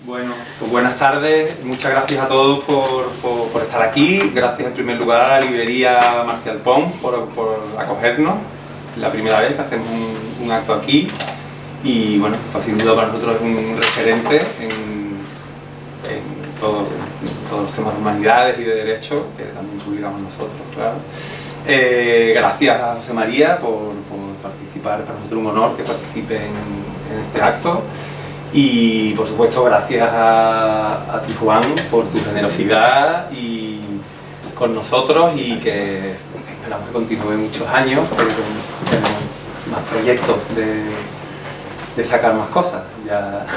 Bueno, pues buenas tardes, muchas gracias a todos por estar aquí, gracias en primer lugar a Librería Marcial Pons por acogernos, es la primera vez que hacemos un acto aquí y bueno, pues sin duda para nosotros es un referente en todos los temas de humanidades y de derechos que también publicamos nosotros, claro. Gracias a José María por participar, para nosotros un honor que participe en este acto. Y por supuesto gracias a ti, Juan, por tu generosidad y con nosotros y que esperamos que continúe muchos años, porque tenemos más proyectos de sacar más cosas, ya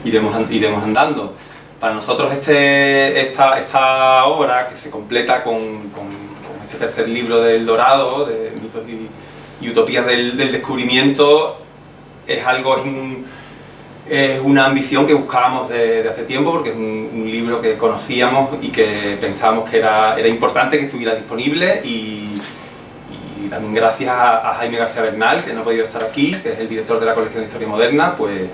iremos andando. Para nosotros esta obra, que se completa con este tercer libro del Dorado, de mitos y utopías del descubrimiento, es una ambición que buscábamos de hace tiempo, porque es un libro que conocíamos y que pensábamos que era importante que estuviera disponible y también gracias a Jaime García Bernal, que no ha podido estar aquí, que es el director de la colección de Historia Moderna, pues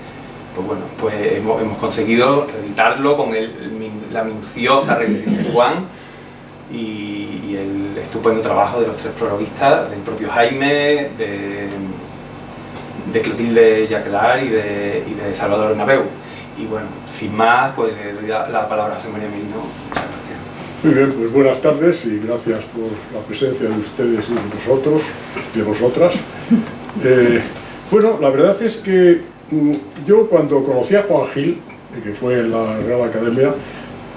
hemos conseguido reeditarlo con la minuciosa revisión de Juan y el estupendo trabajo de los tres prologuistas, del propio Jaime, de Clotilde Jacquelar y de Salvador Bernabeu. Y bueno, sin más, pues le doy la palabra a José María Merino. Muchas gracias. Muy bien, pues buenas tardes y gracias por la presencia de ustedes y de vosotros y de vosotras. Bueno, la verdad es que yo cuando conocí a Juan Gil, que fue en la Real Academia,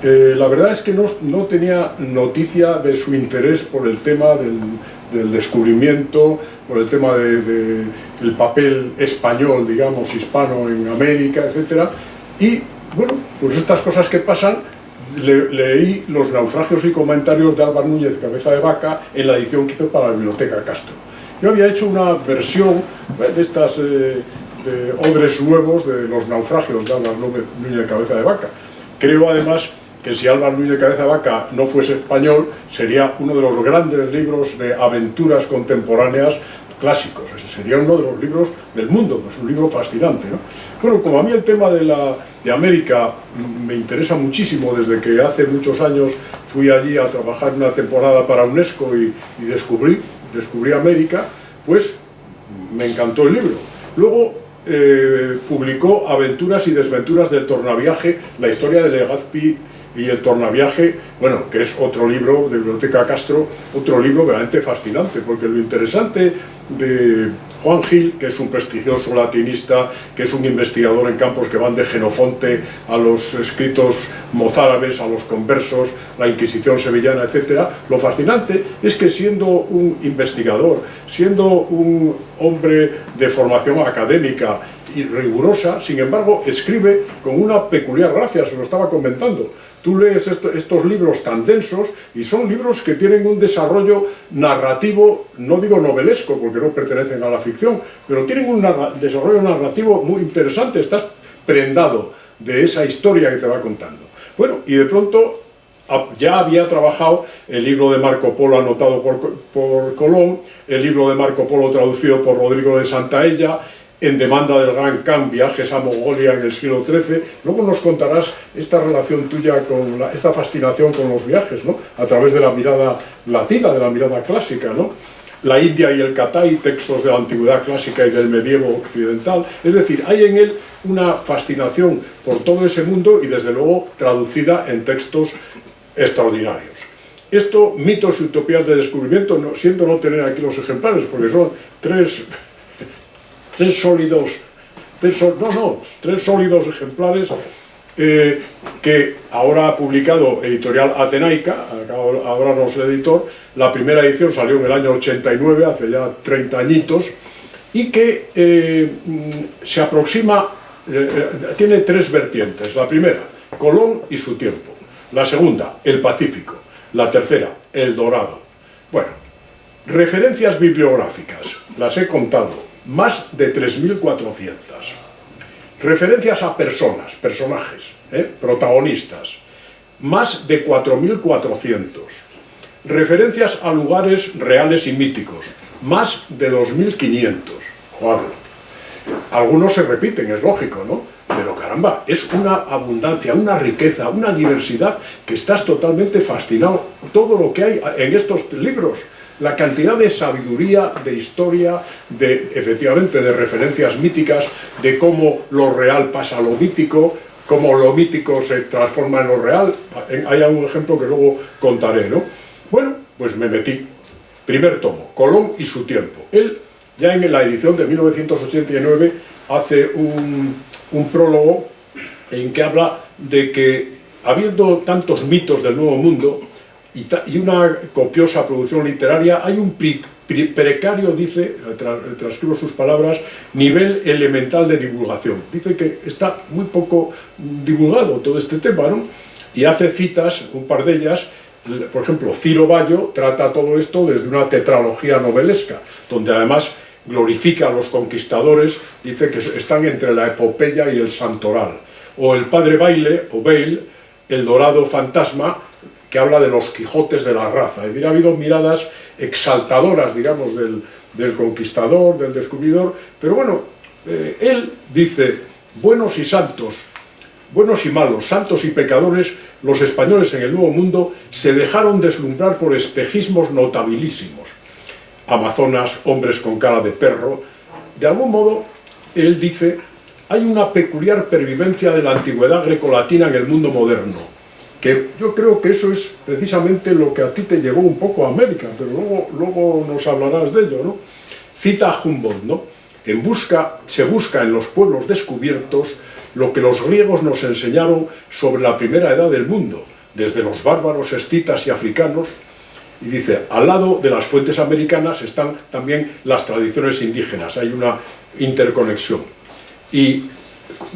la verdad es que no tenía noticia de su interés por el tema del descubrimiento, por el tema del papel español, digamos, hispano en América, etc. Y, bueno, pues estas cosas que pasan, leí Los naufragios y comentarios de Álvar Núñez Cabeza de Vaca en la edición que hizo para la Biblioteca Castro. Yo había hecho una versión de estas de odres nuevos de Los naufragios de Álvar Núñez Cabeza de Vaca. Creo, además, que si Álvar Núñez Cabeza de Vaca no fuese español, sería uno de los grandes libros de aventuras contemporáneas clásicos. Ese sería uno de los libros del mundo, pues un libro fascinante, ¿no? Bueno, como a mí el tema de América me interesa muchísimo, desde que hace muchos años fui allí a trabajar una temporada para UNESCO y descubrí América, pues me encantó el libro. Luego publicó Aventuras y desventuras del tornaviaje, la historia de Legazpi y el tornaviaje, bueno, que es otro libro de Biblioteca Castro, otro libro realmente fascinante, porque lo interesante de Juan Gil, que es un prestigioso latinista, que es un investigador en campos que van de Jenofonte a los escritos mozárabes, a los conversos, la Inquisición sevillana, etc., lo fascinante es que siendo un investigador, siendo un hombre de formación académica y rigurosa, sin embargo, escribe con una peculiar gracia, se lo estaba comentando. Tú lees estos libros tan densos y son libros que tienen un desarrollo narrativo, no digo novelesco porque no pertenecen a la ficción, pero tienen un desarrollo narrativo muy interesante, estás prendado de esa historia que te va contando. Bueno, y de pronto ya había trabajado el libro de Marco Polo anotado por Colón, el libro de Marco Polo traducido por Rodrigo de Santaella, En demanda del Gran Khan, viajes a Mongolia en el siglo XIII. Luego nos contarás esta relación tuya con esta fascinación con los viajes, ¿no? A través de la mirada latina, de la mirada clásica, ¿no? La India y el Catay, textos de la antigüedad clásica y del medievo occidental. Es decir, hay en él una fascinación por todo ese mundo y desde luego traducida en textos extraordinarios. Esto, mitos y utopías de descubrimiento, siento no tener aquí los ejemplares porque son tres sólidos ejemplares que ahora ha publicado Editorial Atenaica, ahora no sé editor. La primera edición salió en el año 89, hace ya 30 añitos, y que se aproxima, tiene tres vertientes. La primera, Colón y su tiempo. La segunda, el Pacífico. La tercera, el Dorado. Bueno, referencias bibliográficas, las he contado. Más de 3.400. Referencias a personajes, protagonistas. Más de 4.400. Referencias a lugares reales y míticos. Más de 2.500. Joder. Algunos se repiten, es lógico, ¿no? Pero caramba, es una abundancia, una riqueza, una diversidad que estás totalmente fascinado. Todo lo que hay en estos libros, la cantidad de sabiduría, de historia, efectivamente de referencias míticas, de cómo lo real pasa a lo mítico, cómo lo mítico se transforma en lo real. Hay algún ejemplo que luego contaré, ¿no? Bueno, pues me metí. Primer tomo, Colón y su tiempo. Él, ya en la edición de 1989, hace un prólogo en que habla de que, habiendo tantos mitos del Nuevo Mundo y una copiosa producción literaria, hay un precario, dice, transcribo sus palabras, nivel elemental de divulgación. Dice que está muy poco divulgado todo este tema, ¿no? Y hace citas, un par de ellas. Por ejemplo, Ciro Bayo trata todo esto desde una tetralogía novelesca, donde además glorifica a los conquistadores, dice que están entre la epopeya y el santoral. O el padre Baile, o Bale, el dorado fantasma, que habla de los Quijotes de la raza. Es decir, ha habido miradas exaltadoras, digamos, del conquistador, del descubridor, pero bueno, él dice, buenos y santos, buenos y malos, santos y pecadores, los españoles en el Nuevo Mundo se dejaron deslumbrar por espejismos notabilísimos. Amazonas, hombres con cara de perro. De algún modo, él dice, hay una peculiar pervivencia de la antigüedad grecolatina en el mundo moderno, que yo creo que eso es precisamente lo que a ti te llegó un poco a América, pero luego nos hablarás de ello, ¿no? Cita a Humboldt, ¿no? Se busca en los pueblos descubiertos lo que los griegos nos enseñaron sobre la primera edad del mundo, desde los bárbaros escitas y africanos, y dice, al lado de las fuentes americanas están también las tradiciones indígenas, hay una interconexión. Y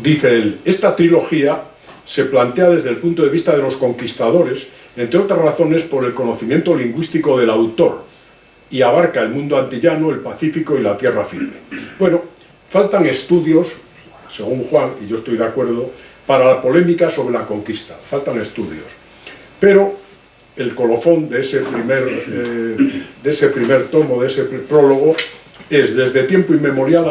dice él, esta trilogía se plantea desde el punto de vista de los conquistadores, entre otras razones por el conocimiento lingüístico del autor, y abarca el mundo antillano, el Pacífico y la tierra firme. Bueno, faltan estudios, según Juan, y yo estoy de acuerdo, para la polémica sobre la conquista. Faltan estudios. Pero el colofón de ese primer tomo, de ese prólogo, es, desde tiempo inmemorial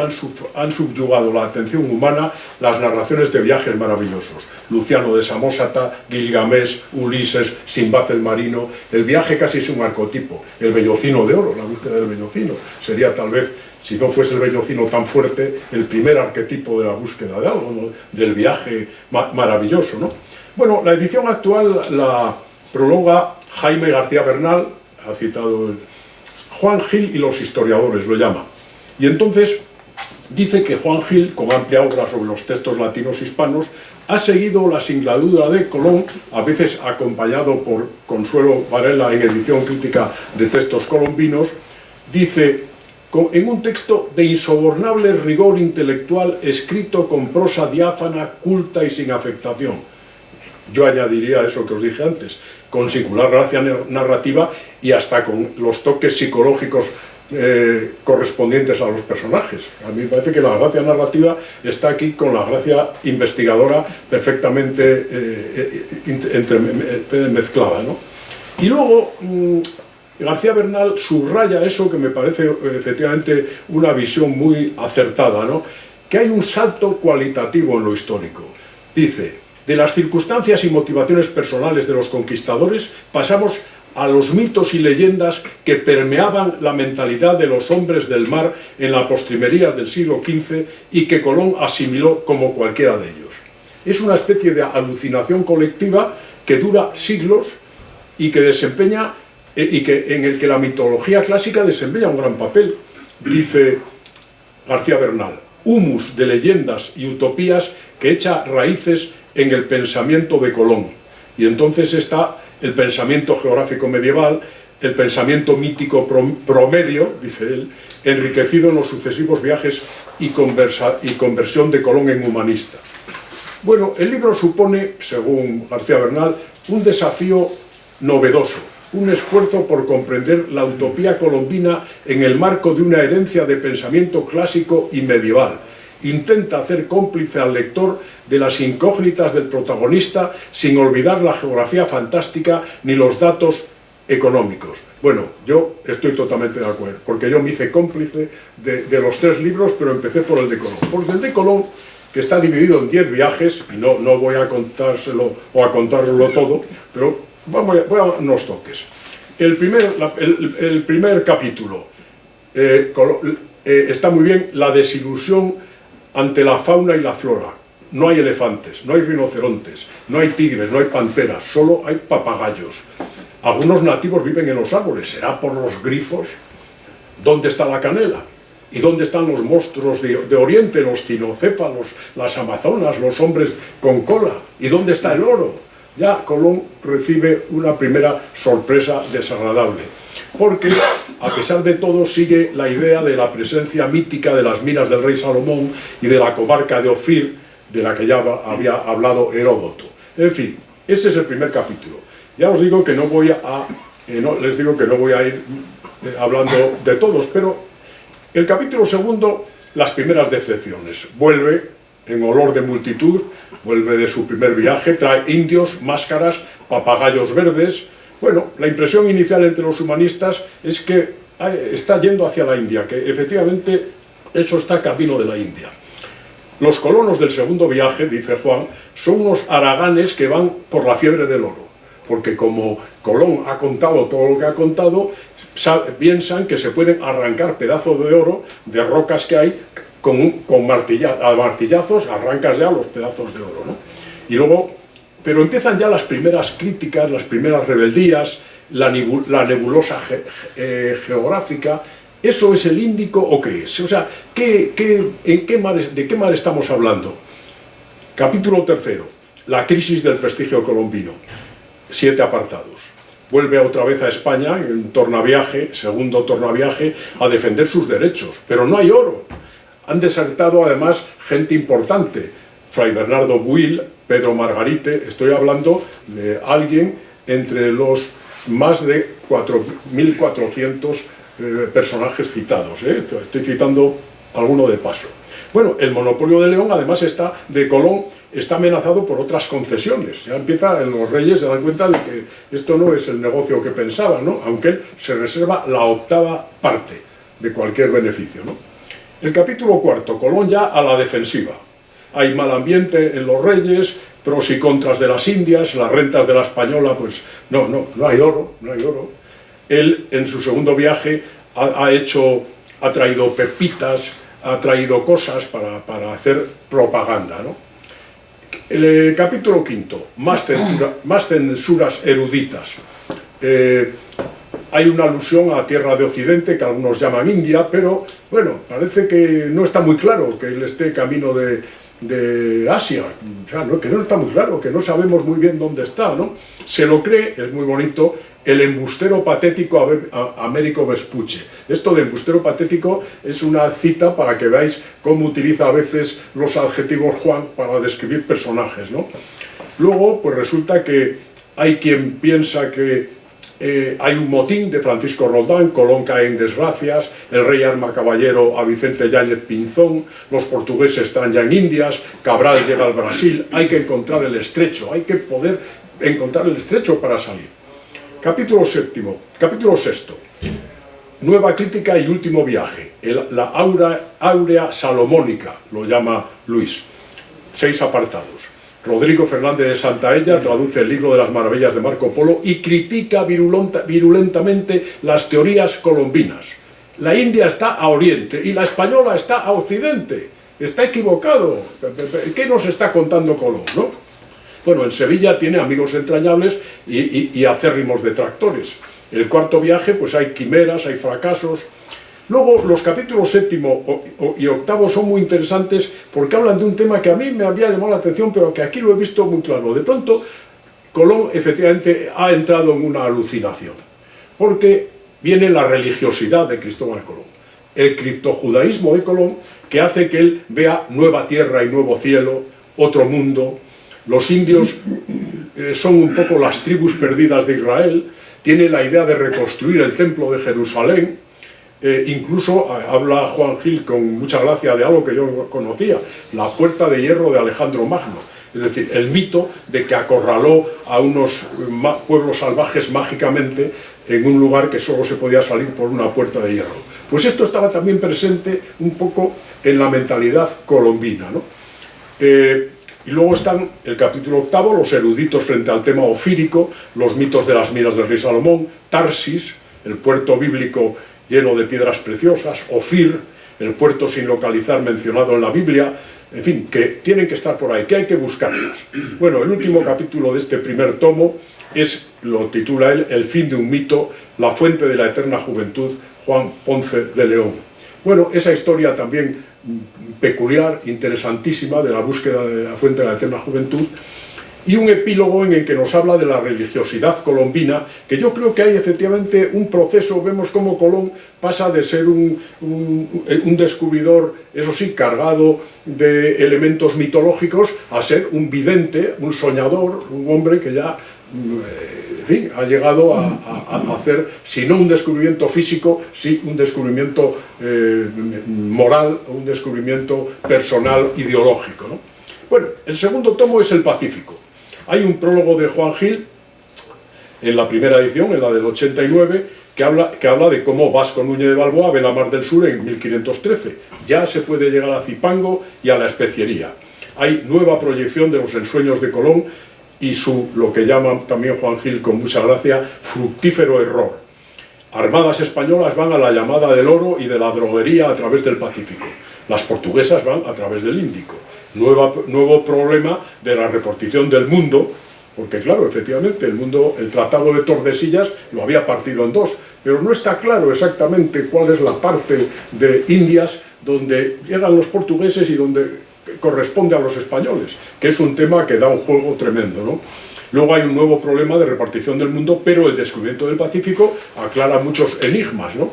han subyugado la atención humana las narraciones de viajes maravillosos. Luciano de Samosata, Gilgamesh, Ulises, Simbad el marino. El viaje casi es un arquetipo. El vellocino de oro, la búsqueda del vellocino. Sería tal vez, si no fuese el vellocino tan fuerte, el primer arquetipo de la búsqueda de algo, ¿no? Del viaje maravilloso, ¿no? Bueno, la edición actual la prologa Jaime García Bernal, ha citado Juan Gil y los historiadores, lo llama. Y entonces dice que Juan Gil, con amplia obra sobre los textos latinos hispanos, ha seguido la singladura de Colón, a veces acompañado por Consuelo Varela en edición crítica de textos colombinos. Dice, en un texto de insobornable rigor intelectual, escrito con prosa diáfana, culta y sin afectación. Yo añadiría eso que os dije antes, con singular gracia narrativa y hasta con los toques psicológicos correspondientes a los personajes. A mí me parece que la gracia narrativa está aquí con la gracia investigadora perfectamente mezclada, ¿no? Y luego García Bernal subraya eso que me parece efectivamente una visión muy acertada, ¿no? Que hay un salto cualitativo en lo histórico. Dice, de las circunstancias y motivaciones personales de los conquistadores pasamos a los mitos y leyendas que permeaban la mentalidad de los hombres del mar en las postrimerías del siglo XV y que Colón asimiló como cualquiera de ellos. Es una especie de alucinación colectiva que dura siglos y que desempeña en el que la mitología clásica desempeña un gran papel. Dice García Bernal, humus de leyendas y utopías que echa raíces en el pensamiento de Colón. Y entonces está el pensamiento geográfico medieval, el pensamiento mítico promedio, dice él, enriquecido en los sucesivos viajes y conversión de Colón en humanista. Bueno, el libro supone, según García Bernal, un desafío novedoso, un esfuerzo por comprender la utopía colombina en el marco de una herencia de pensamiento clásico y medieval. Intenta hacer cómplice al lector de las incógnitas del protagonista sin olvidar la geografía fantástica ni los datos económicos. Bueno, yo estoy totalmente de acuerdo, porque yo me hice cómplice de los 3 libros, pero empecé por el de Colón. Porque el de Colón, que está dividido en 10 viajes, y no voy a contárselo o a contároslo todo, pero voy a unos toques. El primer capítulo está muy bien, la desilusión ante la fauna y la flora. No hay elefantes, no hay rinocerontes, no hay tigres, no hay panteras, solo hay papagayos. Algunos nativos viven en los árboles, ¿será por los grifos? ¿Dónde está la canela? ¿Y dónde están los monstruos de Oriente, los cinocéfalos, las amazonas, los hombres con cola? ¿Y dónde está el oro? Ya Colón recibe una primera sorpresa desagradable, porque a pesar de todo sigue la idea de la presencia mítica de las minas del rey Salomón y de la comarca de Ofir, de la que ya había hablado Heródoto. En fin, ese es el primer capítulo. Ya os digo que no voy a ir hablando de todos, pero el capítulo segundo, las primeras decepciones. Vuelve en olor de multitud, vuelve de su primer viaje, trae indios, máscaras, papagayos verdes. Bueno, la impresión inicial entre los humanistas es que está yendo hacia la India, que efectivamente eso está camino de la India. Los colonos del segundo viaje, dice Juan, son unos haraganes que van por la fiebre del oro, porque como Colón ha contado todo lo que ha contado, piensan que se pueden arrancar pedazos de oro de rocas que hay con martillazos, arrancas ya los pedazos de oro, ¿no? Y luego, pero empiezan ya las primeras críticas, las primeras rebeldías, la nebulosa geográfica. ¿Eso es el Índico o qué es? O sea, ¿de qué mar estamos hablando? Capítulo tercero, la crisis del prestigio colombino. 7 apartados. Vuelve otra vez a España, en tornaviaje, segundo tornaviaje, a defender sus derechos. Pero no hay oro. Han desertado además gente importante. Fray Bernardo Buil, Pedro Margarite, estoy hablando de alguien entre los más de 4.400 personajes citados. Estoy citando alguno de paso. Bueno, el monopolio de León, además, de Colón, está amenazado por otras concesiones. Ya los reyes se dan cuenta de que esto no es el negocio que pensaban, ¿no? Aunque él se reserva la 8ª parte de cualquier beneficio, ¿no? El capítulo cuarto, Colón ya a la defensiva. Hay mal ambiente en los reyes, pros y contras de las Indias, las rentas de la Española, pues no hay oro, no hay oro. Él, en su segundo viaje, ha traído pepitas, ha traído cosas para hacer propaganda, ¿no? El capítulo quinto, más censuras eruditas. Hay una alusión a la tierra de Occidente, que algunos llaman India, pero bueno, parece que no está muy claro que él esté camino de Asia. O sea, que no está muy claro, que no sabemos muy bien dónde está, ¿no? Se lo cree, es muy bonito, el embustero patético Américo Vespucci. Esto de embustero patético es una cita para que veáis cómo utiliza a veces los adjetivos Juan para describir personajes, ¿no? Luego, pues resulta que hay quien piensa que hay un motín de Francisco Roldán, Colón cae en desgracias, el rey arma caballero a Vicente Yáñez Pinzón, los portugueses están ya en Indias, Cabral llega al Brasil, hay que encontrar el estrecho, hay que poder encontrar el estrecho para salir. Capítulo sexto, nueva crítica y último viaje, la áurea salomónica, lo llama Luis, 6 apartados. Rodrigo Fernández de Santaella traduce el libro de las maravillas de Marco Polo y critica virulentamente las teorías colombinas. La India está a oriente y la española está a occidente. Está equivocado. ¿Qué nos está contando Colón, no? Bueno, en Sevilla tiene amigos entrañables y acérrimos detractores. El cuarto viaje, pues hay quimeras, hay fracasos. Luego, los capítulos séptimo y octavo son muy interesantes porque hablan de un tema que a mí me había llamado la atención, pero que aquí lo he visto muy claro. De pronto, Colón efectivamente ha entrado en una alucinación, porque viene la religiosidad de Cristóbal Colón, el criptojudaísmo de Colón, que hace que él vea nueva tierra y nuevo cielo, otro mundo. Los indios son un poco las tribus perdidas de Israel, tiene la idea de reconstruir el templo de Jerusalén. Incluso habla Juan Gil con mucha gracia de algo que yo conocía, la puerta de hierro de Alejandro Magno, es decir, el mito de que acorraló a unos pueblos salvajes mágicamente en un lugar que solo se podía salir por una puerta de hierro. Pues esto estaba también presente un poco en la mentalidad colombina, ¿no? Y luego están el capítulo octavo, los eruditos frente al tema ofírico, los mitos de las minas del rey Salomón, Tarsis, el puerto bíblico lleno de piedras preciosas, Ofir, el puerto sin localizar mencionado en la Biblia, en fin, que tienen que estar por ahí, que hay que buscarlas. Bueno, el último capítulo de este primer tomo lo titula él, El fin de un mito, la fuente de la eterna juventud, Juan Ponce de León. Bueno, esa historia también peculiar, interesantísima, de la búsqueda de la fuente de la eterna juventud, y un epílogo en el que nos habla de la religiosidad colombina, que yo creo que hay efectivamente un proceso. Vemos cómo Colón pasa de ser un descubridor, eso sí, cargado de elementos mitológicos, a ser un vidente, un soñador, un hombre que ya, en fin, ha llegado a hacer, si no un descubrimiento físico, sí un descubrimiento moral, un descubrimiento personal, ideológico, ¿no? Bueno, el segundo tomo es El Pacífico. Hay un prólogo de Juan Gil, en la primera edición, en la del 89, que habla de cómo Vasco Núñez de Balboa ve la Mar del Sur en 1513. Ya se puede llegar a Zipango y a la especiería. Hay nueva proyección de los ensueños de Colón y lo que llama también Juan Gil con mucha gracia, fructífero error. Armadas españolas van a la llamada del oro y de la droguería a través del Pacífico. Las portuguesas van a través del Índico. Nuevo problema de la repartición del mundo, porque claro, efectivamente, el Tratado de Tordesillas lo había partido en dos, pero no está claro exactamente cuál es la parte de Indias donde llegan los portugueses y donde corresponde a los españoles, que es un tema que da un juego tremendo, ¿no? Luego hay un nuevo problema de repartición del mundo, pero el descubrimiento del Pacífico aclara muchos enigmas, ¿no?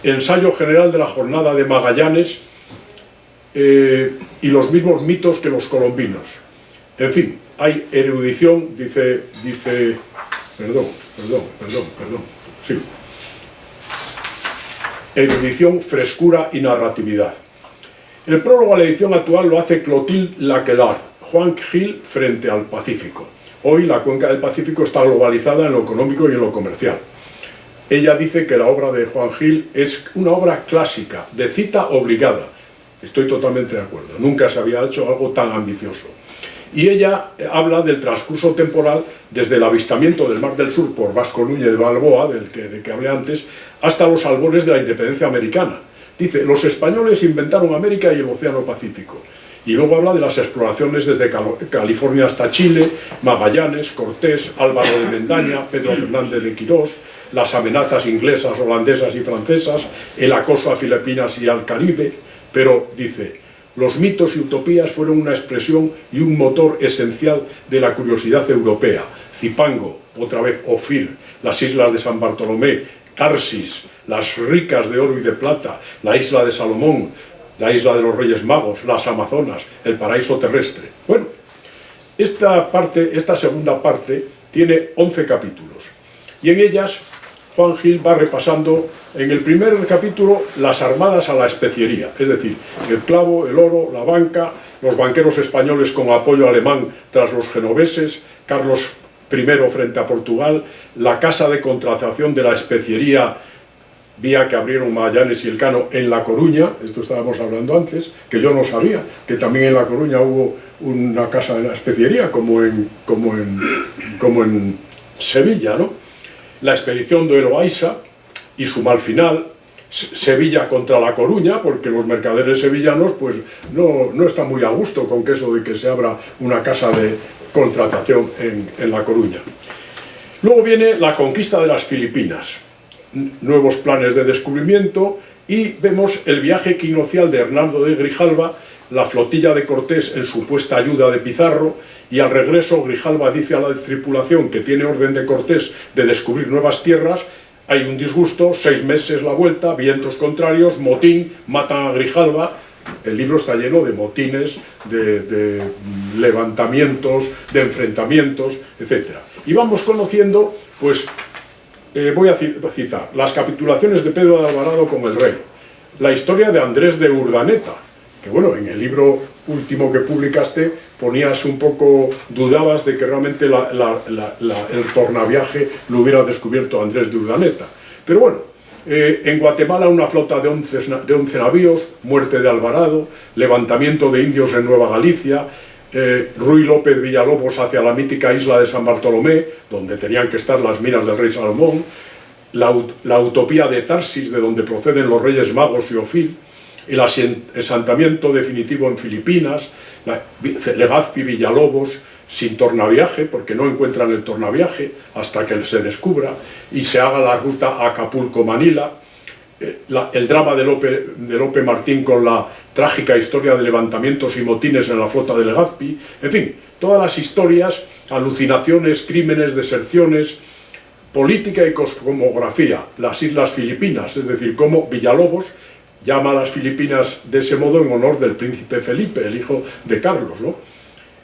Ensayo general de la jornada de Magallanes, y los mismos mitos que los colombinos. En fin, hay erudición, sí. Erudición, frescura y narratividad. El prólogo a la edición actual lo hace Clotilde Laquelard, Juan Gil frente al Pacífico. Hoy la cuenca del Pacífico está globalizada en lo económico y en lo comercial. Ella dice que la obra de Juan Gil es una obra clásica, de cita obligada. Estoy totalmente de acuerdo, nunca se había hecho algo tan ambicioso. Y ella habla del transcurso temporal desde el avistamiento del Mar del Sur por Vasco Núñez de Balboa, de que hablé antes, hasta los albores de la independencia americana. Dice, los españoles inventaron América y el Océano Pacífico. Y luego habla de las exploraciones desde California hasta Chile, Magallanes, Cortés, Álvaro de Mendaña, Pedro Fernández de Quirós, las amenazas inglesas, holandesas y francesas, el acoso a Filipinas y al Caribe. Pero, dice, los mitos y utopías fueron una expresión y un motor esencial de la curiosidad europea. Zipango, otra vez Ofir, las islas de San Bartolomé, Tarsis, las ricas de oro y de plata, la isla de Salomón, la isla de los Reyes Magos, las Amazonas, el paraíso terrestre. Bueno, esta segunda parte tiene 11 capítulos, y en ellas Juan Gil va repasando, en el primer capítulo, las armadas a la especiería, es decir, el clavo, el oro, la banca, los banqueros españoles con apoyo alemán tras los genoveses, Carlos I frente a Portugal, la casa de contratación de la especiería vía que abrieron Magallanes y Elcano en La Coruña, esto estábamos hablando antes, que yo no sabía, que también en La Coruña hubo una casa de la especiería, como en Sevilla, ¿no? La expedición de Eloísa y su mal final, Sevilla contra La Coruña, porque los mercaderes sevillanos pues no están muy a gusto con eso de que se abra una casa de contratación en La Coruña. Luego viene la conquista de las Filipinas, nuevos planes de descubrimiento, y vemos el viaje equinoccial de Hernando de Grijalva, la flotilla de Cortés en supuesta ayuda de Pizarro, y al regreso Grijalva dice a la tripulación que tiene orden de Cortés de descubrir nuevas tierras. Hay un disgusto, 6 meses la vuelta, vientos contrarios, motín, matan a Grijalva. El libro está lleno de motines, de levantamientos, de enfrentamientos, etc. Y vamos conociendo, pues, voy a citar, las capitulaciones de Pedro de Alvarado con el rey, la historia de Andrés de Urdaneta, que bueno, en el libro último que publicaste ponías un poco, dudabas de que realmente el tornaviaje lo hubiera descubierto Andrés de Urdaneta. Pero bueno, en Guatemala una flota de 11 navíos, muerte de Alvarado, levantamiento de indios en Nueva Galicia, Ruy López Villalobos hacia la mítica isla de San Bartolomé, donde tenían que estar las minas del rey Salomón, la utopía de Tarsis, de donde proceden los reyes magos y Ofir, el asentamiento definitivo en Filipinas, Legazpi Villalobos, sin tornaviaje, porque no encuentran el tornaviaje hasta que se descubra y se haga la ruta a Acapulco-Manila, el drama de Lope Martín con la trágica historia de levantamientos y motines en la flota de Legazpi, en fin, todas las historias, alucinaciones, crímenes, deserciones, política y cosmografía, las Islas Filipinas, es decir, cómo Villalobos llama a las Filipinas de ese modo en honor del príncipe Felipe, el hijo de Carlos, ¿no?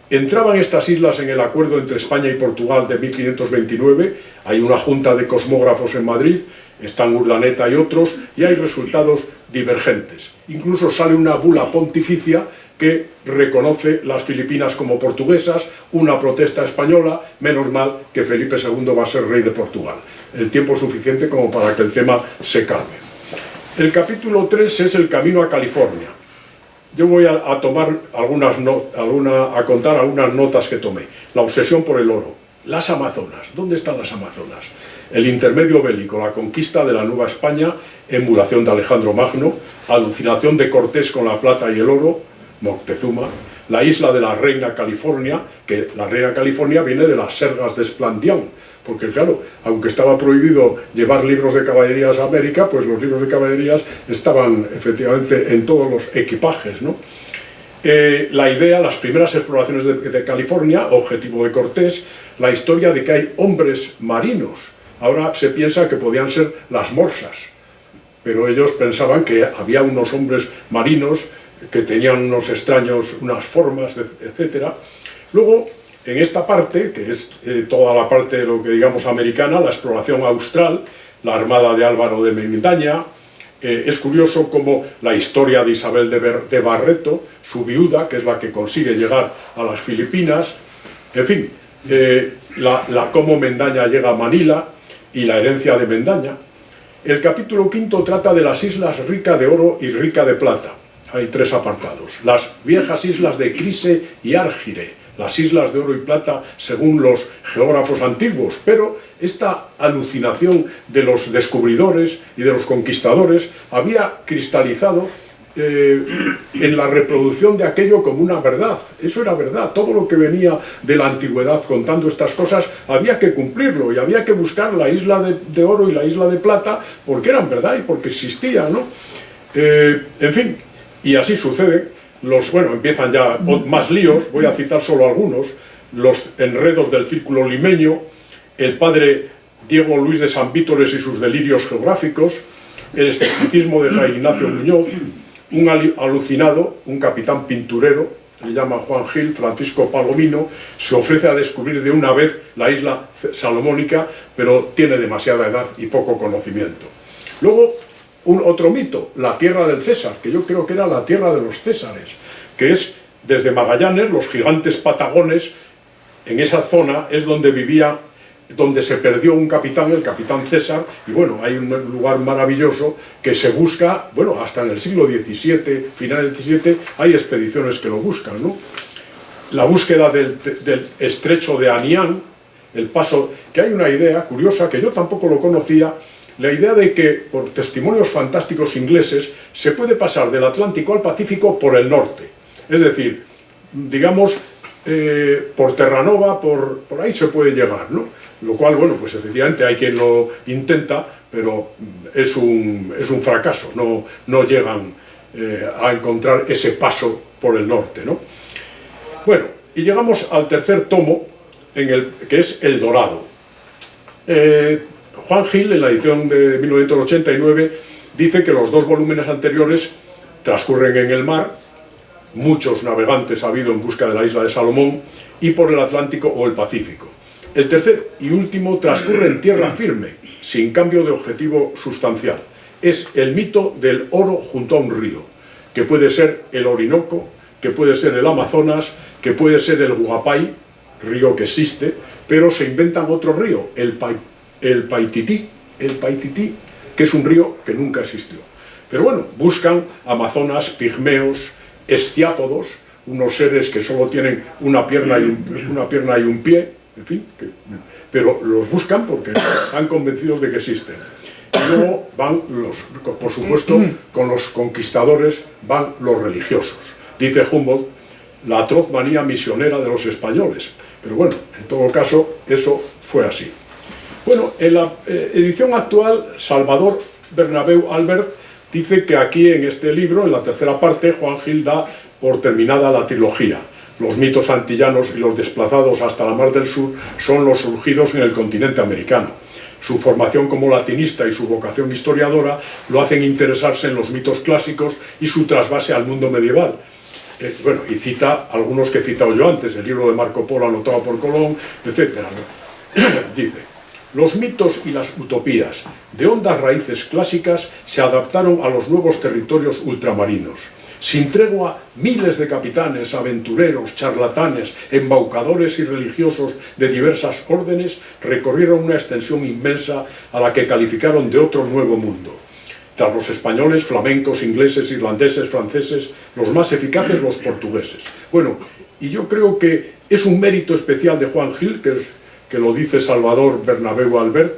Entraban estas islas en el acuerdo entre España y Portugal de 1529, hay una junta de cosmógrafos en Madrid, están Urdaneta y otros, y hay resultados divergentes. Incluso sale una bula pontificia que reconoce las Filipinas como portuguesas, una protesta española, menos mal que Felipe II va a ser rey de Portugal. El tiempo suficiente como para que el tema se calme. El capítulo 3 es el camino a California. Yo voy a tomar a contar algunas notas que tomé. La obsesión por el oro. Las Amazonas. ¿Dónde están las Amazonas? El intermedio bélico, la conquista de la Nueva España, emulación de Alejandro Magno, alucinación de Cortés con la plata y el oro, Moctezuma, la isla de la Reina California, que la Reina California viene de las Sergas de Esplandián, porque claro, aunque estaba prohibido llevar libros de caballerías a América, pues los libros de caballerías estaban efectivamente en todos los equipajes, ¿no? La idea, las primeras exploraciones de California, objetivo de Cortés, la historia de que hay hombres marinos. Ahora se piensa que podían ser las morsas, pero ellos pensaban que había unos hombres marinos que tenían unos extraños, unas formas, etc. Luego, en esta parte, que es toda la parte de lo que digamos americana, la exploración austral, la armada de Álvaro de Mendaña, es curioso cómo la historia de Isabel de Barreto, su viuda, que es la que consigue llegar a las Filipinas, en fin, cómo Mendaña llega a Manila y la herencia de Mendaña. El capítulo 5 trata de las islas rica de oro y rica de plata. Hay 3 apartados. Las viejas islas de Crise y Argire, las islas de oro y plata según los geógrafos antiguos, pero esta alucinación de los descubridores y de los conquistadores había cristalizado en la reproducción de aquello como una verdad. Eso era verdad, todo lo que venía de la antigüedad contando estas cosas había que cumplirlo y había que buscar la isla de oro y la isla de plata porque eran verdad y porque existían, ¿no? En fin, y así sucede. Empiezan ya más líos, voy a citar solo algunos, los enredos del círculo limeño, el padre Diego Luis de San Vítores y sus delirios geográficos, el escepticismo de Fray Ignacio Muñoz, un alucinado, un capitán pinturero, le llama Juan Gil, Francisco Palomino, se ofrece a descubrir de una vez la isla salomónica, pero tiene demasiada edad y poco conocimiento. Luego, otro mito, la tierra del César, que yo creo que era la tierra de los Césares, que es desde Magallanes, los gigantes patagones, en esa zona es donde vivía, donde se perdió un capitán, el capitán César, y bueno, hay un lugar maravilloso que se busca, bueno, hasta en el siglo XVII, final del XVII, hay expediciones que lo buscan, ¿no? La búsqueda del estrecho de Anián, el paso, que hay una idea curiosa que yo tampoco lo conocía, la idea de que, por testimonios fantásticos ingleses, se puede pasar del Atlántico al Pacífico por el norte. Es decir, digamos, por Terranova, por ahí se puede llegar, ¿no? Lo cual, bueno, pues efectivamente hay quien lo intenta, pero es un fracaso, no llegan a encontrar ese paso por el norte, ¿no? Bueno, y llegamos al tercer tomo, que es El Dorado. Juan Gil, en la edición de 1989, dice que los 2 volúmenes anteriores transcurren en el mar, muchos navegantes ha habido en busca de la isla de Salomón, y por el Atlántico o el Pacífico. El tercer y último transcurre en tierra firme, sin cambio de objetivo sustancial. Es el mito del oro junto a un río, que puede ser el Orinoco, que puede ser el Amazonas, que puede ser el Guapay, río que existe, pero se inventan otro río, el Paitití, que es un río que nunca existió. Pero bueno, buscan Amazonas, pigmeos, esciápodos, unos seres que solo tienen una pierna y un pie, en fin, pero los buscan porque están convencidos de que existen. Y luego van por supuesto, con los conquistadores van los religiosos. Dice Humboldt, la atroz manía misionera de los españoles. Pero bueno, en todo caso, eso fue así. Bueno, en la edición actual, Salvador Bernabéu Albert dice que aquí en este libro, en la tercera parte, Juan Gil da por terminada la trilogía. Los mitos antillanos y los desplazados hasta la Mar del Sur son los surgidos en el continente americano. Su formación como latinista y su vocación historiadora lo hacen interesarse en los mitos clásicos y su trasvase al mundo medieval. Bueno, y cita algunos que he citado yo antes, el libro de Marco Polo anotado por Colón, etc. Dice, los mitos y las utopías de hondas raíces clásicas se adaptaron a los nuevos territorios ultramarinos. Sin tregua, miles de capitanes, aventureros, charlatanes, embaucadores y religiosos de diversas órdenes recorrieron una extensión inmensa a la que calificaron de otro nuevo mundo. Tras los españoles, flamencos, ingleses, irlandeses, franceses, los más eficaces los portugueses. Bueno, y yo creo que es un mérito especial de Juan Gil, que lo dice Salvador Bernabéu Albert,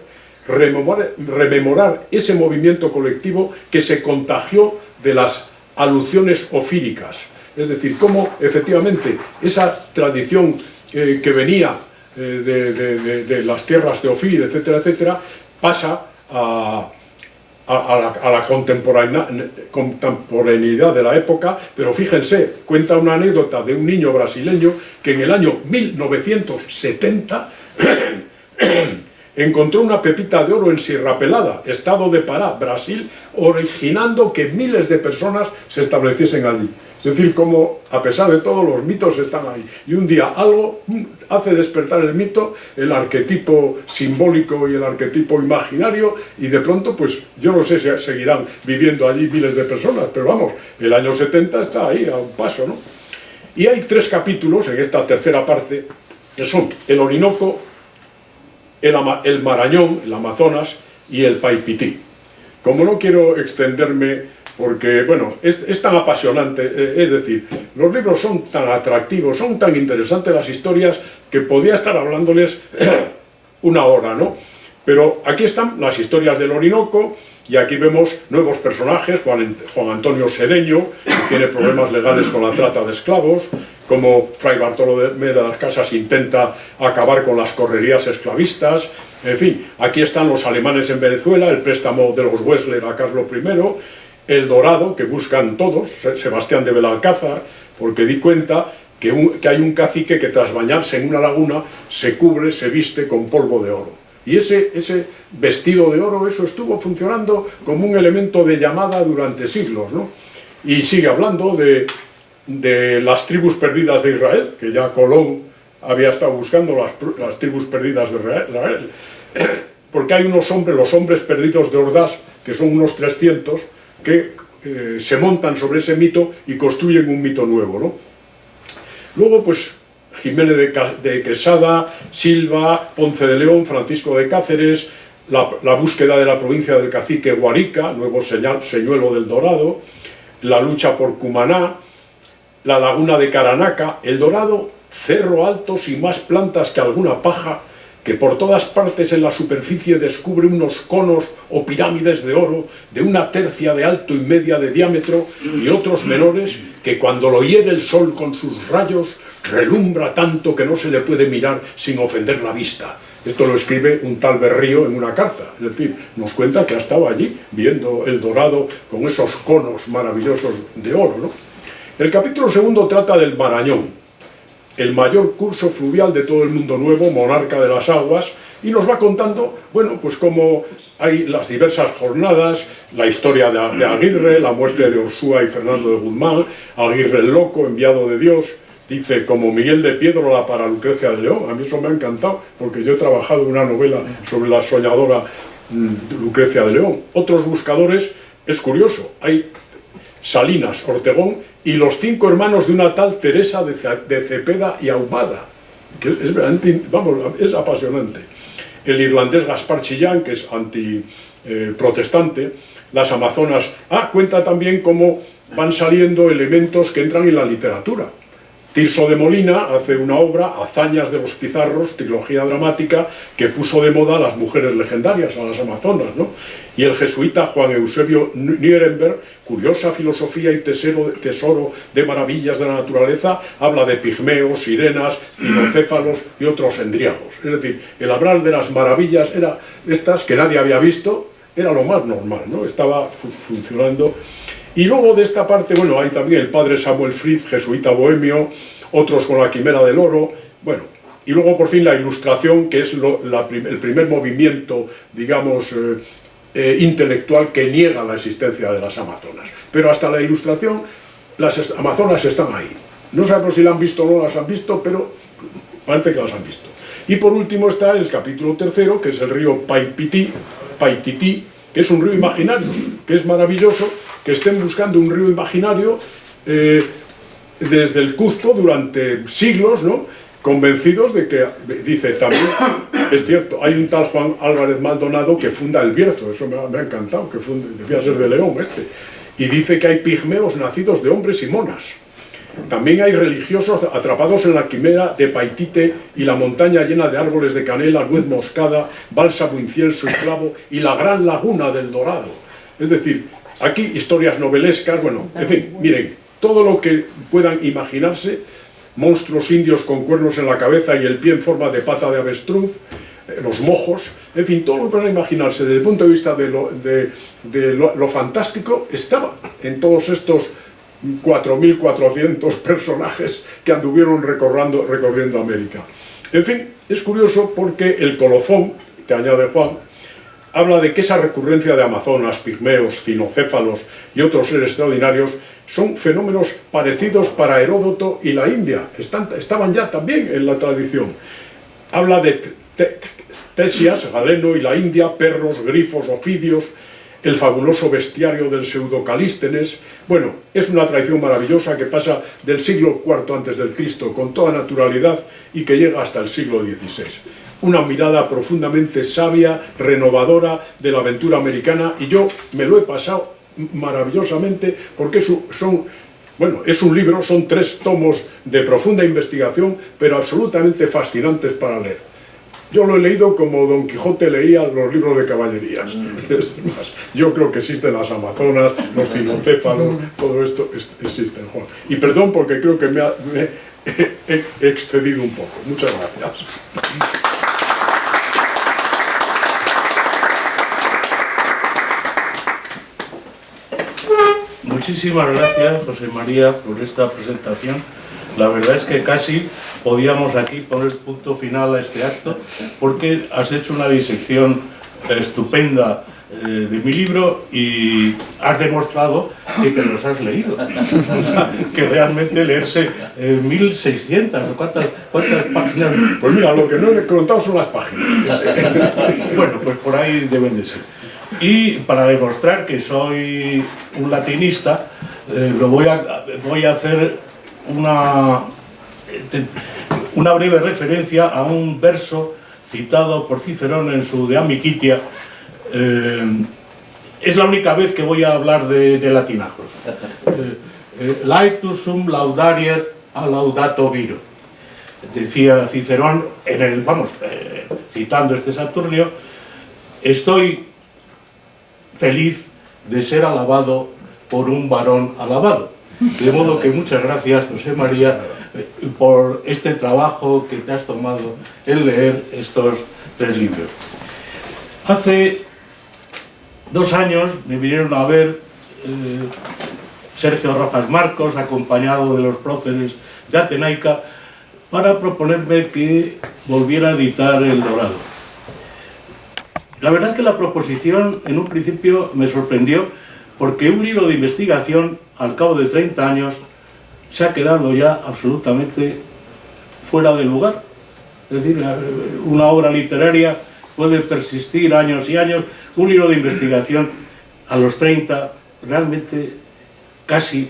rememorar ese movimiento colectivo que se contagió de las alusiones ofíricas. Es decir, cómo efectivamente esa tradición que venía de las tierras de Ofir, etcétera, etcétera, pasa a la contemporaneidad de la época, pero fíjense, cuenta una anécdota de un niño brasileño que en el año 1970 encontró una pepita de oro en Sierra Pelada, estado de Pará, Brasil, originando que miles de personas se estableciesen allí. Es decir, como a pesar de todo los mitos están ahí. Y un día algo hace despertar el mito, el arquetipo simbólico y el arquetipo imaginario, y de pronto, pues yo no sé si seguirán viviendo allí miles de personas, pero vamos, el año 70 está ahí a un paso, ¿no? Y hay 3 capítulos en esta tercera parte, que son el Orinoco, el Marañón, el Amazonas y el Paipití. Como no quiero extenderme porque, bueno, es tan apasionante, es decir, los libros son tan atractivos, son tan interesantes las historias, que podría estar hablándoles una hora, ¿no? Pero aquí están las historias del Orinoco, y aquí vemos nuevos personajes, Juan Antonio Sedeño, que tiene problemas legales con la trata de esclavos, como Fray Bartolomé de las Casas intenta acabar con las correrías esclavistas, en fin, aquí están los alemanes en Venezuela, el préstamo de los Wessler a Carlos I, el dorado, que buscan todos, Sebastián de Belalcázar, porque di cuenta que hay un cacique que tras bañarse en una laguna se cubre, se viste con polvo de oro. Y ese vestido de oro, eso estuvo funcionando como un elemento de llamada durante siglos, ¿no? Y sigue hablando de las tribus perdidas de Israel, que ya Colón había estado buscando las tribus perdidas de Israel, porque hay unos hombres, los hombres perdidos de Ordaz, que son unos 300, que se montan sobre ese mito y construyen un mito nuevo, ¿no? Luego, pues, Jiménez de Quesada, Silva, Ponce de León, Francisco de Cáceres, la búsqueda de la provincia del cacique Guarica, nuevo señuelo del Dorado, la lucha por Cumaná, la laguna de Caranaca, el Dorado, cerro alto sin más plantas que alguna paja, que por todas partes en la superficie descubre unos conos o pirámides de oro de una tercia de alto y media de diámetro y otros menores que cuando lo hiere el sol con sus rayos relumbra tanto que no se le puede mirar sin ofender la vista. Esto lo escribe un tal Berrío en una carta, es decir, nos cuenta que ha estado allí viendo el Dorado con esos conos maravillosos de oro, ¿no? El capítulo segundo trata del Marañón, el mayor curso fluvial de todo el mundo nuevo, monarca de las aguas, y nos va contando, bueno, pues cómo hay las diversas jornadas, la historia de Aguirre, la muerte de Ursúa y Fernando de Guzmán, Aguirre el Loco, enviado de Dios, dice, como Miguel de Piédrola para Lucrecia de León. A mí eso me ha encantado, porque yo he trabajado en una novela sobre la soñadora Lucrecia de León. Otros buscadores, es curioso, Salinas, Ortegón y los 5 hermanos de una tal Teresa de Cepeda y Ahumada, que es verdaderamente, vamos, es apasionante. El irlandés Gaspar Chillán, que es antiprotestante, las Amazonas. Cuenta también cómo van saliendo elementos que entran en la literatura. Tirso de Molina hace una obra, Hazañas de los Pizarros, trilogía dramática, que puso de moda a las mujeres legendarias, a las amazonas, ¿no? Y el jesuita Juan Eusebio Nierenberg, Curiosa filosofía y tesoro de maravillas de la naturaleza, habla de pigmeos, sirenas, cinocéfalos y otros endriagos. Es decir, el hablar de las maravillas era estas que nadie había visto, era lo más normal, ¿no? Estaba funcionando. Y luego de esta parte, bueno, hay también el padre Samuel Fritz, jesuita bohemio, otros con la Quimera del Oro, bueno, y luego por fin la Ilustración, que es el primer movimiento, digamos, intelectual que niega la existencia de las Amazonas. Pero hasta la Ilustración, las Amazonas están ahí. No sabemos si la han visto o no las han visto, pero parece que las han visto. Y por último está el capítulo 3, que es el río Paititi, que es un río imaginario, que es maravilloso que estén buscando un río imaginario desde el Cuzco durante siglos, ¿no? Convencidos de que, dice también, es cierto, hay un tal Juan Álvarez Maldonado que funda el Bierzo, eso me ha encantado, que decía ser de León y dice que hay pigmeos nacidos de hombres y monas. También hay religiosos atrapados en la quimera de Paitite y la montaña llena de árboles de canela, nuez moscada, bálsamo, incienso y clavo y la gran laguna del Dorado. Es decir, aquí historias novelescas, bueno, en fin, miren, todo lo que puedan imaginarse, monstruos indios con cuernos en la cabeza y el pie en forma de pata de avestruz, los mojos, en fin, todo lo que puedan imaginarse desde el punto de vista de lo fantástico estaba en todos estos 4.400 personajes que anduvieron recorriendo América. En fin, es curioso porque el colofón, que añade Juan, habla de que esa recurrencia de amazonas, pigmeos, cinocéfalos y otros seres extraordinarios son fenómenos parecidos para Heródoto y la India, estaban ya también en la tradición. Habla de Ctesias, Galeno y la India, perros, grifos, ofidios, el fabuloso bestiario del pseudo-Calístenes. Bueno, es una tradición maravillosa que pasa del siglo IV a.C. con toda naturalidad y que llega hasta el siglo XVI. Una mirada profundamente sabia, renovadora de la aventura americana, y yo me lo he pasado maravillosamente porque es un libro, son 3 tomos de profunda investigación, pero absolutamente fascinantes para leer. Yo lo he leído como Don Quijote leía los libros de caballerías. Yo creo que existen las amazonas, los cinocéfalos, todo esto existe, Juan. Y perdón porque creo que me he excedido un poco. Muchas gracias. Muchísimas gracias, José María, por esta presentación. La verdad es que casi podíamos aquí poner punto final a este acto, porque has hecho una disección estupenda de mi libro y has demostrado que te los has leído. O sea, que realmente leerse 1600 o cuántas páginas. Pues mira, lo que no le he contado son las páginas. Bueno, pues por ahí deben de ser. Y para demostrar que soy un latinista, voy a hacer una breve referencia a un verso citado por Cicerón en su De Amicitia. Es la única vez que voy a hablar de latinajos. Laetus sum laudarier a laudato viro. Decía Cicerón, citando este Saturnio, estoy feliz de ser alabado por un varón alabado. De modo que muchas gracias, José María, por este trabajo que te has tomado en leer estos 3 libros. Hace 2 años me vinieron a ver Sergio Rojas Marcos, acompañado de los próceres de Atenaica, para proponerme que volviera a editar El Dorado. La verdad es que la proposición en un principio me sorprendió, porque un libro de investigación, al cabo de 30 años, se ha quedado ya absolutamente fuera de lugar. Es decir, una obra literaria puede persistir años y años. Un libro de investigación a los 30 realmente casi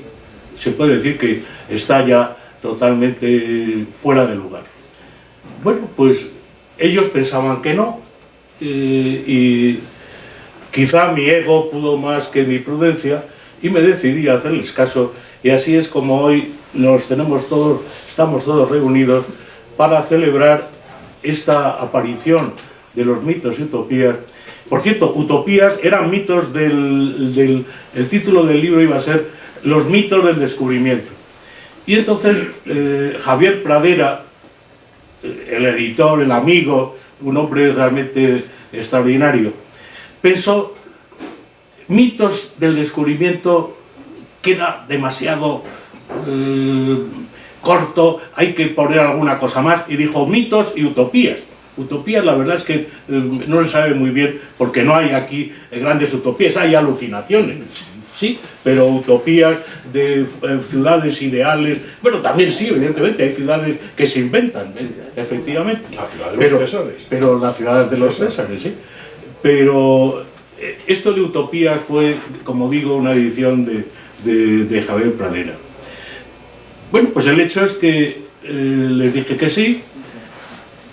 se puede decir que está ya totalmente fuera de lugar. Bueno, pues ellos pensaban que no, y quizá mi ego pudo más que mi prudencia y me decidí a hacerles caso, y así es como hoy estamos todos reunidos para celebrar esta aparición de los mitos y utopías. Por cierto, utopías eran mitos el título del libro iba a ser Los mitos del descubrimiento. Y entonces Javier Pradera, el editor, el amigo, un hombre realmente extraordinario, pensó: mitos del descubrimiento queda demasiado corto, hay que poner alguna cosa más, y dijo mitos y utopías. Utopías, la verdad es que no se sabe muy bien, porque no hay aquí grandes utopías, hay alucinaciones, sí, pero utopías de ciudades ideales, bueno, también sí, evidentemente, hay ciudades que se inventan, efectivamente. La ciudad de los Césares. Pero las ciudades de los Césares, sí. Pero esto de utopías fue, como digo, una edición de Javier Pradera. Bueno, pues el hecho es que les dije que sí,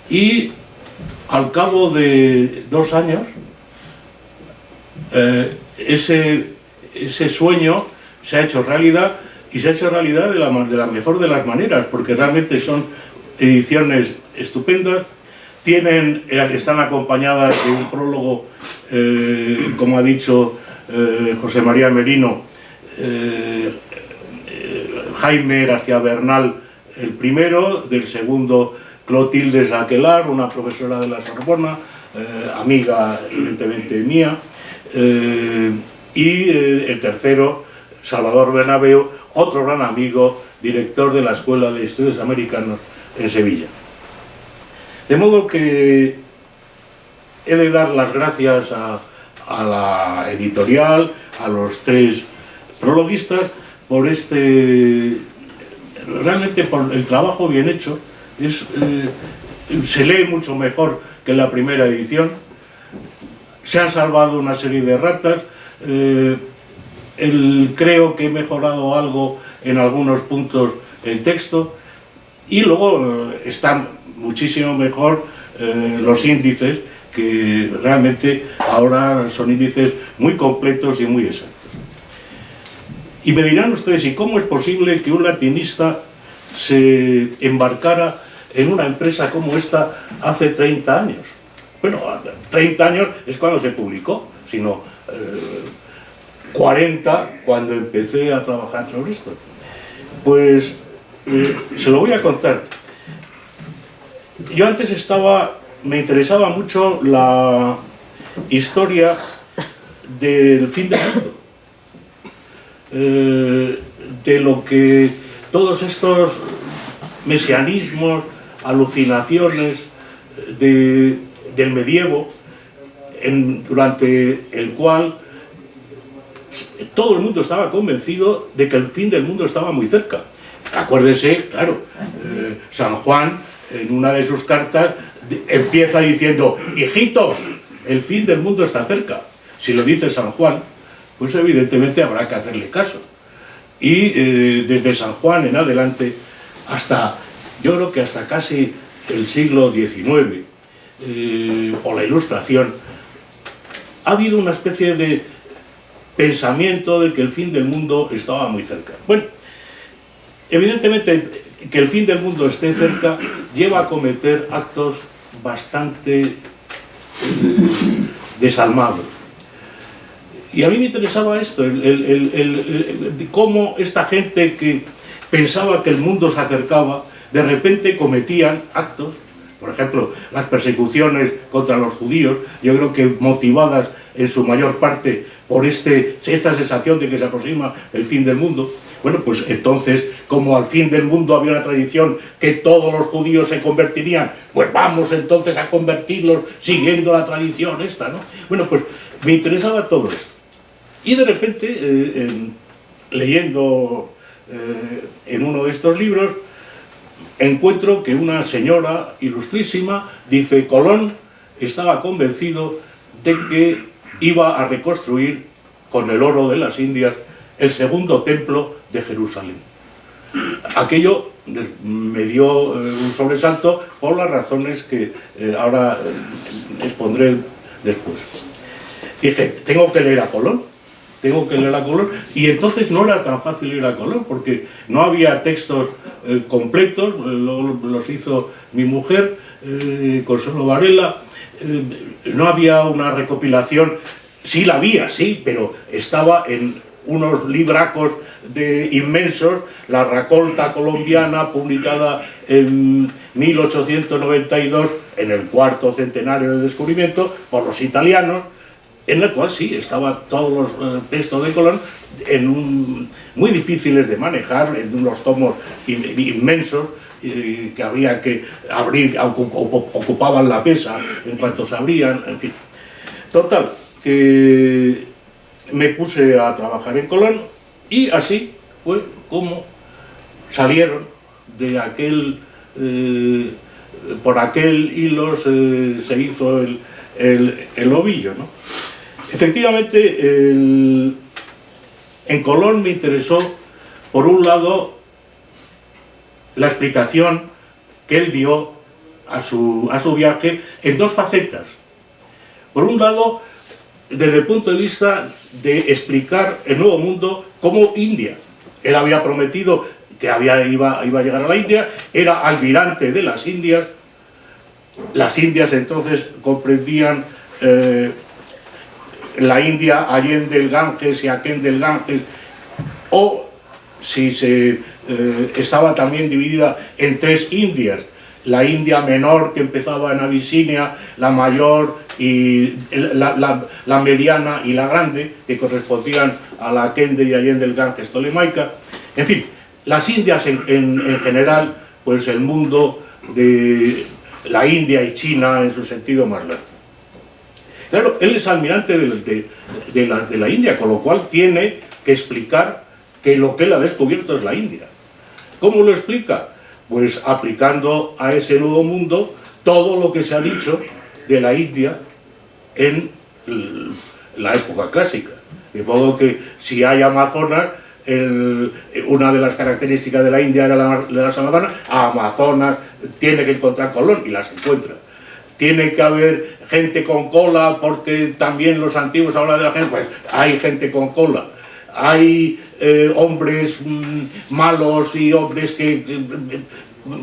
y al cabo de 2 años ese sueño se ha hecho realidad, y se ha hecho realidad de la mejor de las maneras, porque realmente son ediciones estupendas. Están acompañadas de un prólogo, como ha dicho José María Merino, Jaime García Bernal, el primero; del segundo, Clotilde Jaquelar, una profesora de la Sorbona, amiga evidentemente mía, y el tercero, Salvador Bernabeu, otro gran amigo, director de la Escuela de Estudios Americanos en Sevilla. De modo que he de dar las gracias a la editorial, a los 3 prologuistas, por realmente por el trabajo bien hecho. Se lee mucho mejor que en la primera edición, se han salvado una serie de ratas, creo que he mejorado algo en algunos puntos el texto, y luego están muchísimo mejor los índices, que realmente ahora son índices muy completos y muy exactos. Y me dirán ustedes: ¿y cómo es posible que un latinista se embarcara en una empresa como esta hace 30 años? Bueno, 30 años es cuando se publicó, sino 40 cuando empecé a trabajar sobre esto. Pues se lo voy a contar. Yo antes me interesaba mucho la historia del fin del mundo, de lo que todos estos mesianismos, alucinaciones del medievo, durante el cual todo el mundo estaba convencido de que el fin del mundo estaba muy cerca. Acuérdense, claro, San Juan, en una de sus cartas, empieza diciendo: hijitos, el fin del mundo está cerca. Si lo dice San Juan, pues evidentemente habrá que hacerle caso. Y desde San Juan en adelante, yo creo que hasta casi el siglo XIX, o la Ilustración, ha habido una especie de pensamiento de que el fin del mundo estaba muy cerca. Bueno, evidentemente que el fin del mundo esté cerca lleva a cometer actos bastante desalmados. Y a mí me interesaba esto, cómo esta gente que pensaba que el mundo se acercaba, de repente cometían actos, por ejemplo, las persecuciones contra los judíos, yo creo que motivadas en su mayor parte por esta sensación de que se aproxima el fin del mundo. Bueno, pues entonces, como al fin del mundo había una tradición que todos los judíos se convertirían, pues vamos entonces a convertirlos siguiendo la tradición esta, ¿no? Bueno, pues me interesaba todo esto. Y de repente, leyendo en uno de estos libros, encuentro que una señora ilustrísima dice: Colón estaba convencido de que iba a reconstruir con el oro de las Indias el segundo templo de Jerusalén. Aquello me dio un sobresalto por las razones que ahora expondré después. Dije, tengo que leer a Colón, y entonces no era tan fácil leer a Colón, porque no había textos completos, los hizo mi mujer, Consuelo Varela, no había una recopilación, sí la había, sí, pero estaba en unos libracos inmensos, la Raccolta colombiana, publicada en 1892, en el cuarto centenario del descubrimiento, por los italianos, en el cual sí, estaban todos los textos de Colón muy difíciles de manejar, en unos tomos inmensos, que había que abrir, ocupaban la mesa en cuanto se abrían, en fin. Total, que me puse a trabajar en Colón y así fue como salieron de aquel, por aquel hilo se hizo el ovillo, ¿no? Efectivamente, en Colón me interesó, por un lado, la explicación que él dio a su viaje en dos facetas. Por un lado, desde el punto de vista de explicar el Nuevo Mundo como India. Él había prometido que iba a llegar a la India, era almirante de las Indias. Las Indias entonces comprendían la India allende el Ganges y aquén del Ganges, o si estaba también dividida en tres Indias: la India menor, que empezaba en Abisinia, la mayor y la mediana y la grande, que correspondían a la Akende y allende el Ganges tolemaica. En fin, las Indias en general, pues el mundo de la India y China en su sentido más largo. Claro, él es almirante de la India, con lo cual tiene que explicar que lo que él ha descubierto es la India. ¿Cómo lo explica? Pues aplicando a ese nuevo mundo todo lo que se ha dicho de la India en la época clásica. De modo que si hay Amazonas, una de las características de la India era las Amazonas. A Amazonas tiene que encontrar Colón y las encuentra. Tiene que haber gente con cola, porque también los antiguos hablan de la gente, pues hay gente con cola. Hay hombres malos y hombres que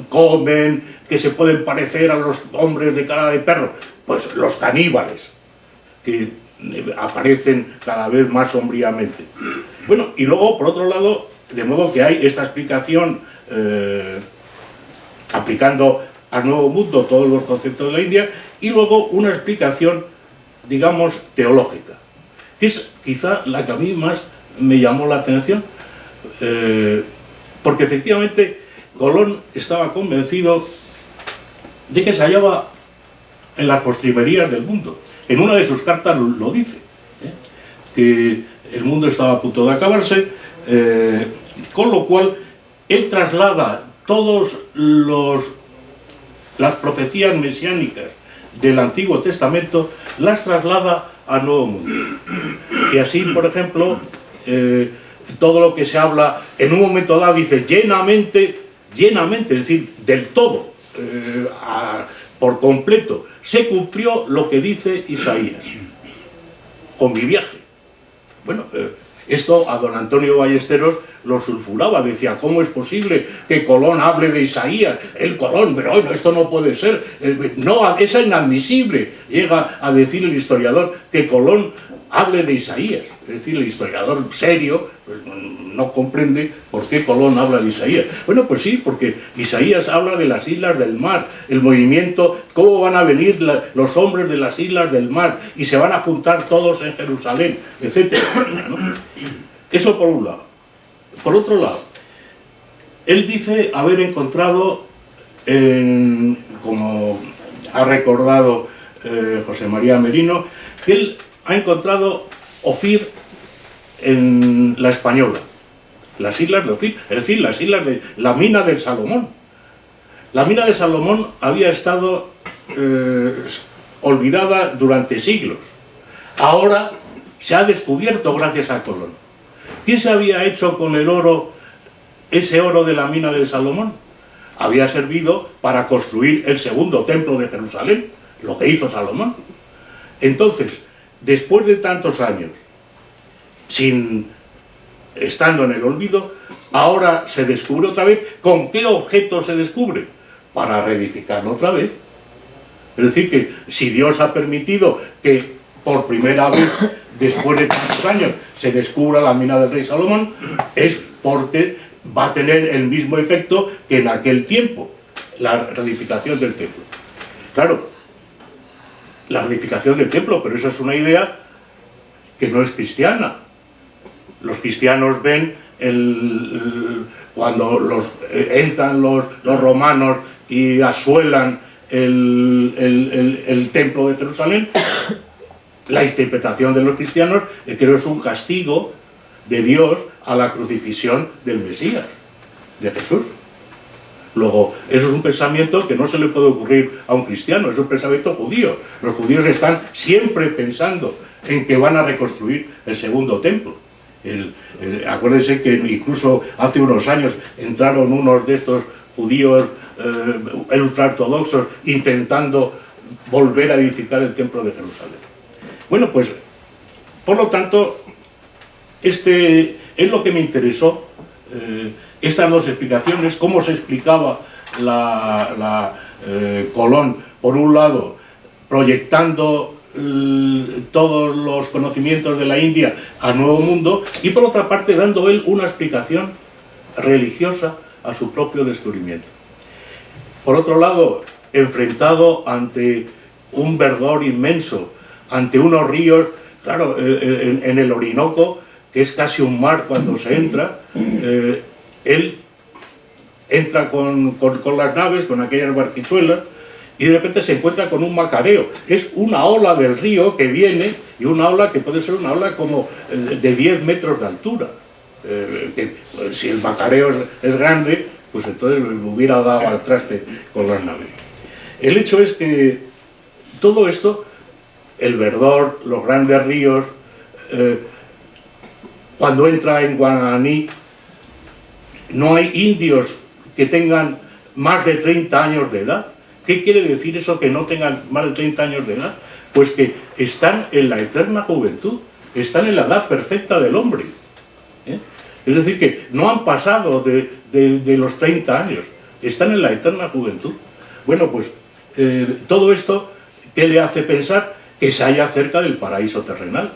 comen, que se pueden parecer a los hombres de cara de perro, pues los caníbales, que aparecen cada vez más sombríamente. Bueno, y luego, por otro lado, de modo que hay esta explicación aplicando al Nuevo Mundo todos los conceptos de la India, y luego una explicación, digamos, teológica, que es quizá la que a mí más me llamó la atención, porque efectivamente Colón estaba convencido de que se hallaba en las postrimerías del mundo. En una de sus cartas lo dice, que el mundo estaba a punto de acabarse, con lo cual él traslada todas las profecías mesiánicas del Antiguo Testamento, las traslada al Nuevo Mundo. Y así, por ejemplo, todo lo que se habla en un momento dado dice llenamente, es decir, del todo, por completo, se cumplió lo que dice Isaías con mi viaje. Bueno, esto a don Antonio Ballesteros lo sulfuraba, decía, ¿cómo es posible que Colón hable de Isaías? El Colón, pero bueno, esto no puede ser, no, es inadmisible, llega a decir el historiador, que Colón hable de Isaías. Es decir, el historiador serio pues, no comprende por qué Colón habla de Isaías. Bueno, pues sí, porque Isaías habla de las islas del mar, el movimiento, cómo van a venir los hombres de las islas del mar y se van a juntar todos en Jerusalén, etc. ¿No? Eso por un lado. Por otro lado, él dice haber encontrado, como ha recordado José María Merino, que él ha encontrado Ofir en la Española, las islas de Ofir, es decir, las islas de la mina del Salomón. La mina de Salomón había estado olvidada durante siglos. Ahora se ha descubierto gracias a Colón. ¿Qué se había hecho con el oro, ese oro de la mina de Salomón? Había servido para construir el segundo templo de Jerusalén, lo que hizo Salomón. Entonces, después de tantos años, estando en el olvido, ahora se descubre otra vez. ¿Con qué objeto se descubre? Para reedificarlo otra vez. Es decir, que si Dios ha permitido que por primera vez, después de tantos años, se descubra la mina del rey Salomón, es porque va a tener el mismo efecto que en aquel tiempo, la reedificación del templo. Claro, la reedificación del templo, pero esa es una idea que no es cristiana. Los cristianos ven cuando entran los romanos y asuelan el templo de Jerusalén, la interpretación de los cristianos es que es un castigo de Dios a la crucifixión del Mesías, de Jesús. Luego, eso es un pensamiento que no se le puede ocurrir a un cristiano, es un pensamiento judío. Los judíos están siempre pensando en que van a reconstruir el segundo templo. Acuérdense que incluso hace unos años entraron unos de estos judíos ultraortodoxos intentando volver a edificar el templo de Jerusalén. Bueno, pues, por lo tanto, es lo que me interesó, estas dos explicaciones, cómo se explicaba Colón, por un lado, proyectando todos los conocimientos de la India al Nuevo Mundo, y por otra parte dando él una explicación religiosa a su propio descubrimiento. Por otro lado, enfrentado ante un verdor inmenso, ante unos ríos, claro, en el Orinoco, que es casi un mar cuando se entra, él entra con las naves, con aquellas barquichuelas, y de repente se encuentra con un macareo. Es una ola del río que viene, y una ola que puede ser una ola como de 10 metros de altura. Si el macareo es grande, pues entonces le hubiera dado al traste con las naves. El hecho es que todo esto, el verdor, los grandes ríos, cuando entra en Guananí, no hay indios que tengan más de 30 años de edad. ¿Qué quiere decir eso, que no tengan más de 30 años de edad? Pues que están en la eterna juventud, están en la edad perfecta del hombre. Es decir, que no han pasado de los 30 años, están en la eterna juventud. Bueno, pues todo esto, ¿qué le hace pensar? Que se halla cerca del paraíso terrenal.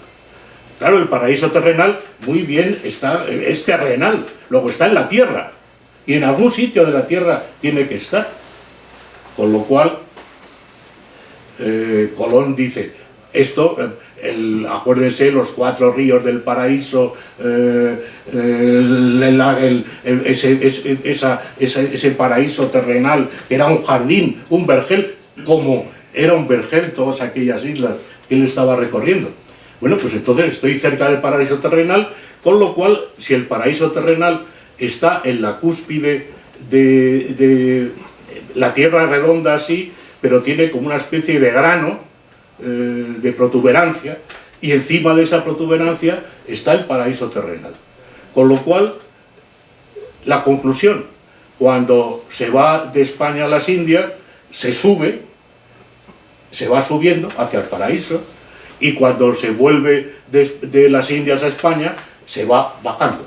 Claro, el paraíso terrenal, muy bien, es terrenal, luego está en la tierra, y en algún sitio de la tierra tiene que estar. Con lo cual, Colón dice, esto, acuérdense, los 4 ríos del paraíso, ese paraíso terrenal, era un jardín, un vergel, como era un vergel todas aquellas islas que él estaba recorriendo. Bueno, pues entonces estoy cerca del paraíso terrenal, con lo cual, si el paraíso terrenal está en la cúspide de la tierra redonda así, pero tiene como una especie de grano, de protuberancia, y encima de esa protuberancia está el paraíso terrenal. Con lo cual, la conclusión, cuando se va de España a las Indias, se va subiendo hacia el paraíso, y cuando se vuelve de las Indias a España, se va bajando.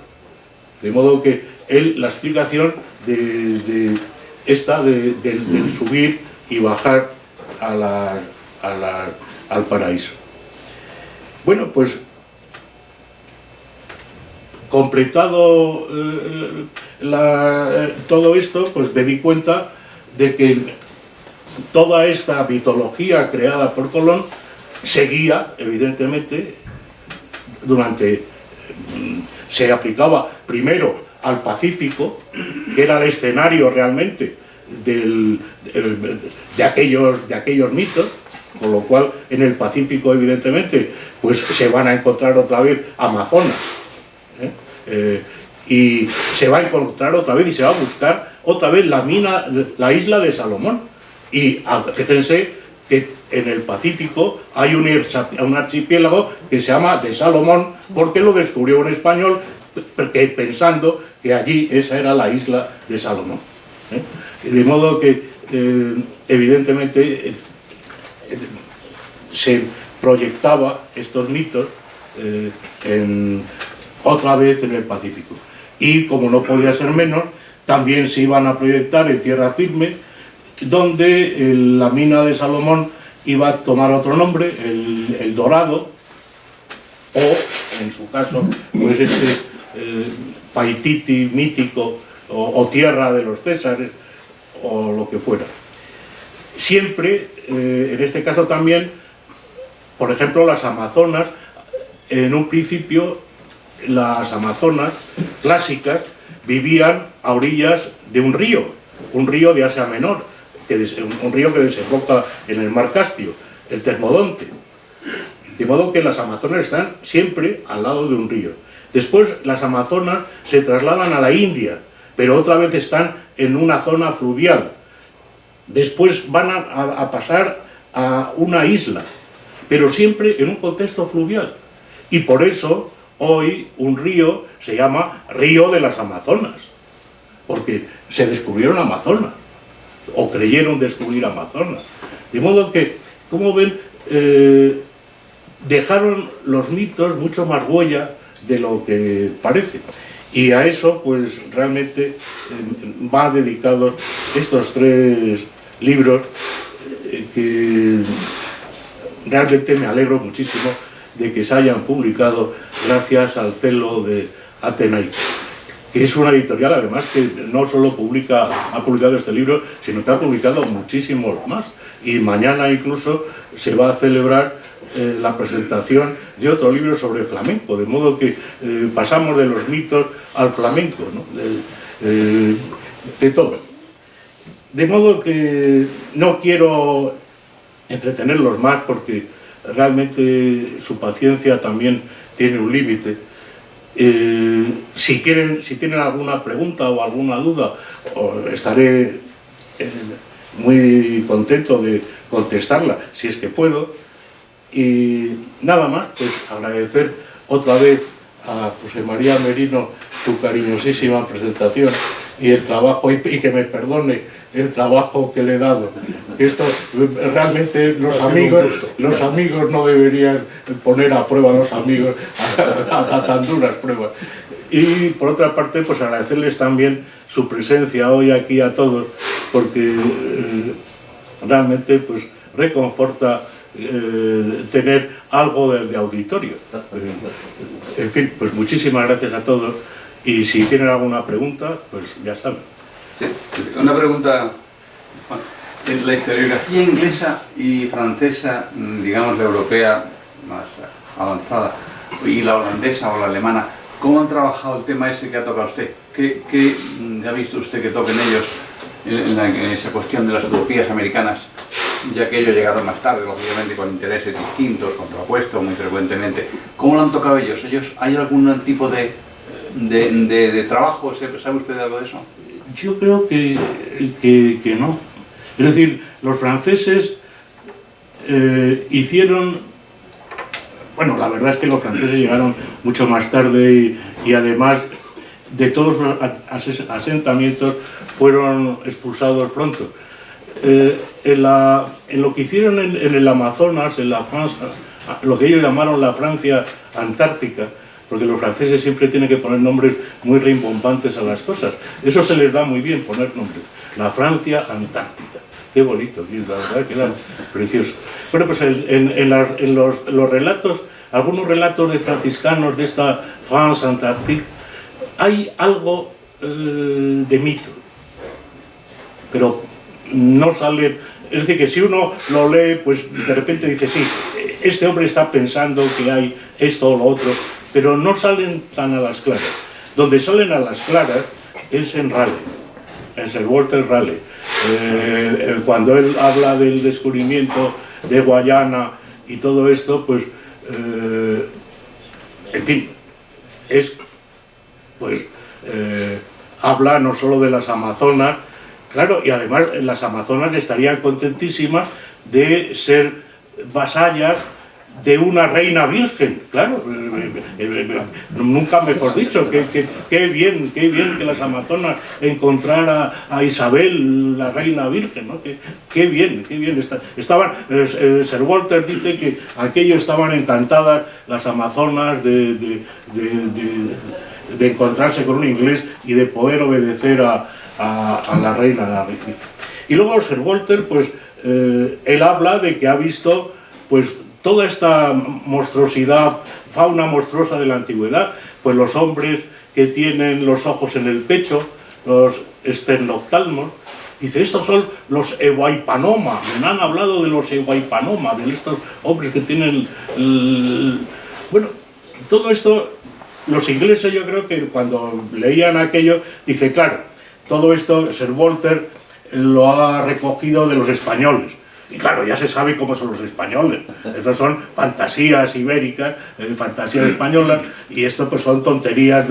De modo que la explicación del subir y bajar al paraíso. Bueno, pues completado todo esto, pues me di cuenta de que toda esta mitología creada por Colón seguía, evidentemente, se aplicaba primero al Pacífico, que era el escenario realmente de aquellos mitos, con lo cual en el Pacífico, evidentemente, pues se van a encontrar otra vez Amazonas, y se va a encontrar otra vez y se va a buscar otra vez la isla de Salomón. Y fíjense que en el Pacífico hay un archipiélago que se llama de Salomón, porque lo descubrió un español pensando que allí esa era la isla de Salomón. De modo que, evidentemente, se proyectaba estos mitos otra vez en el Pacífico. Y como no podía ser menos, también se iban a proyectar en tierra firme, donde la mina de Salomón iba a tomar otro nombre, el Dorado, o, en su caso, pues este Paititi mítico, o tierra de los Césares, o lo que fuera. Siempre, en este caso también, por ejemplo, las Amazonas, en un principio, las Amazonas clásicas vivían a orillas de un río de Asia Menor, un río que desemboca en el mar Caspio, el Termodonte. De modo que las Amazonas están siempre al lado de un río. Después las Amazonas se trasladan a la India, pero otra vez están en una zona fluvial. Después van a pasar a una isla, pero siempre en un contexto fluvial. Y por eso hoy un río se llama Río de las Amazonas, porque se descubrieron Amazonas, o creyeron descubrir Amazonas. De modo que, como ven, dejaron los mitos mucho más huella de lo que parece. Y a eso, pues, realmente van dedicados estos 3 libros que realmente me alegro muchísimo de que se hayan publicado gracias al celo de Atenaica, que es una editorial además que no solo ha publicado este libro, sino que ha publicado muchísimos más. Y mañana incluso se va a celebrar la presentación de otro libro sobre flamenco, de modo que pasamos de los mitos al flamenco, ¿no? De todo. De modo que no quiero entretenerlos más porque realmente su paciencia también tiene un límite. Si tienen alguna pregunta o alguna duda, estaré muy contento de contestarla, si es que puedo. Y nada más, pues agradecer otra vez a José María Merino su cariñosísima presentación y el trabajo, y que me perdone el trabajo que le he dado. Esto realmente los amigos no deberían poner a prueba a los amigos a tan duras pruebas. Y por otra parte, pues agradecerles también su presencia hoy aquí a todos, porque realmente pues reconforta tener algo de auditorio. En fin, pues muchísimas gracias a todos, y si tienen alguna pregunta, pues ya saben. Sí, una pregunta. Bueno, la historiografía inglesa y francesa, digamos la europea más avanzada, y la holandesa o la alemana, ¿cómo han trabajado el tema ese que ha tocado usted? ¿Qué ha visto usted que toquen ellos en esa cuestión de las utopías americanas? Ya que ellos llegaron más tarde, obviamente con intereses distintos, contrapuestos muy frecuentemente. ¿Cómo lo han tocado ellos? ¿Hay algún tipo de trabajo? ¿Sabe usted algo de eso? Yo creo que no. Es decir, los franceses hicieron... Bueno, la verdad es que los franceses llegaron mucho más tarde y además de todos los asentamientos fueron expulsados pronto. En lo que hicieron en el Amazonas, en la Francia, lo que ellos llamaron la Francia antártica, porque los franceses siempre tienen que poner nombres muy rimbombantes a las cosas. Eso se les da muy bien, poner nombres. La Francia antártica. Qué bonito, la verdad que era precioso. Bueno, pues en los relatos, algunos relatos de franciscanos de esta France Antarctique, hay algo de mito, pero no sale. Es decir, que si uno lo lee, pues de repente dice, sí, este hombre está pensando que hay esto o lo otro, pero no salen tan a las claras. Donde salen a las claras es en Raleigh, es el Walter Raleigh. Cuando él habla del descubrimiento de Guayana y todo esto, pues, en fin, habla no solo de las Amazonas, claro, y además las Amazonas estarían contentísimas de ser vasallas de una reina virgen, claro, nunca mejor dicho, qué bien que las amazonas encontraran a Isabel, la reina virgen, ¿no? Qué bien estaban, Sir Walter dice que aquello estaban encantadas las amazonas de encontrarse con un inglés y de poder obedecer a la reina virgen. Y luego Sir Walter, pues, él habla de que ha visto, pues, toda esta monstruosidad, fauna monstruosa de la antigüedad, pues los hombres que tienen los ojos en el pecho, los esternoctalmos, dice, estos son los Ewaipanoma, me han hablado de los Ewaipanoma, de estos hombres que tienen... Bueno, todo esto, los ingleses yo creo que cuando leían aquello, dice, claro, todo esto Sir Walter lo ha recogido de los españoles. Y claro, ya se sabe cómo son los españoles. Estas son fantasías ibéricas, fantasías españolas, y esto pues son tonterías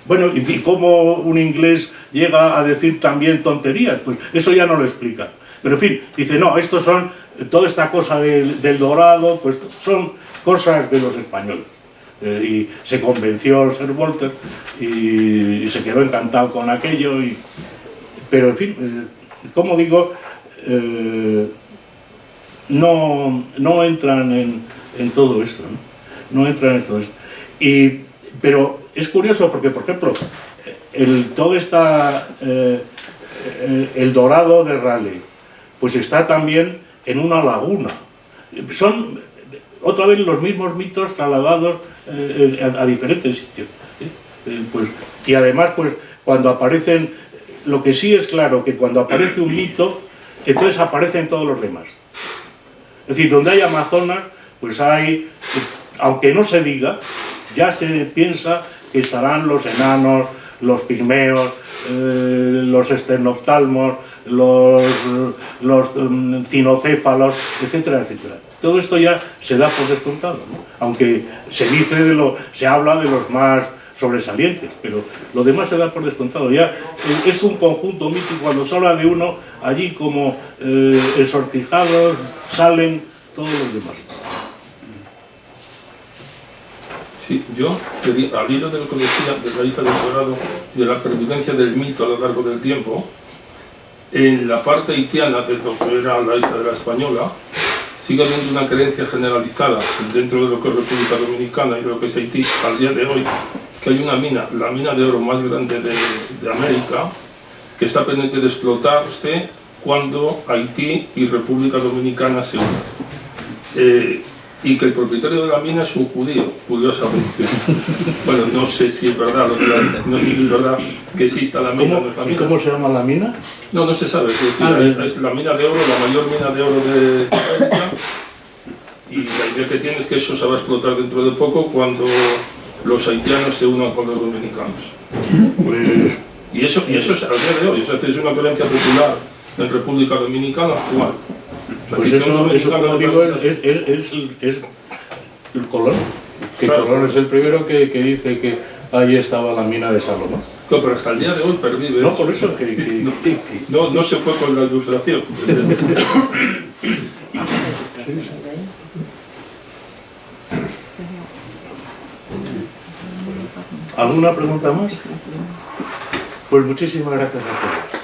bueno, y cómo un inglés llega a decir también tonterías, pues eso ya no lo explica. Pero en fin, dice, no, estos son, toda esta cosa del dorado, pues son cosas de los españoles. Y se convenció Sir Walter y se quedó encantado con aquello, pero en fin, como digo, no entran en todo esto, ¿no? No entran en todo esto. Pero es curioso porque, por ejemplo, el dorado de Raleigh, pues está también en una laguna. Son otra vez los mismos mitos trasladados a diferentes sitios. Pues, y además, pues, cuando aparecen, lo que sí es claro, que cuando aparece un mito, entonces aparecen todos los demás. Es decir, donde hay amazonas, pues hay, aunque no se diga, ya se piensa que estarán los enanos, los pigmeos, los esternoctalmos, los cinocéfalos, etcétera, etcétera. Todo esto ya se da por descontado, ¿no? Aunque se habla de los más sobresalientes, pero lo demás se da por descontado. Ya es un conjunto mítico, cuando se habla de uno, allí como ensortijados salen todos los demás. Sí, yo, al hilo de lo que decía de la isla del Dorado y de la pervivencia del mito a lo largo del tiempo, en la parte haitiana de lo que era la isla de la Española, sigue habiendo una creencia generalizada dentro de lo que es República Dominicana y de lo que es Haití al día de hoy, que hay una mina, la mina de oro más grande de América, que está pendiente de explotarse cuando Haití y República Dominicana se unan. Y que el propietario de la mina es un judío, curiosamente. Bueno, no sé si es verdad, no sé si es verdad que exista la mina. ¿Y cómo se llama la mina? No se sabe, es decir, es la mina de oro, la mayor mina de oro de América, y la idea que tiene es que eso se va a explotar dentro de poco cuando los haitianos se unan con los dominicanos. Y eso es al día de hoy, es una creencia popular en República Dominicana actual. Pues eso como digo, es el Colón. Que claro, Colón es el primero que dice que ahí estaba la mina de Salomón. No, pero hasta el día de hoy perdí. No, por eso no se fue con la ilustración. ¿Alguna pregunta más? Pues muchísimas gracias a todos.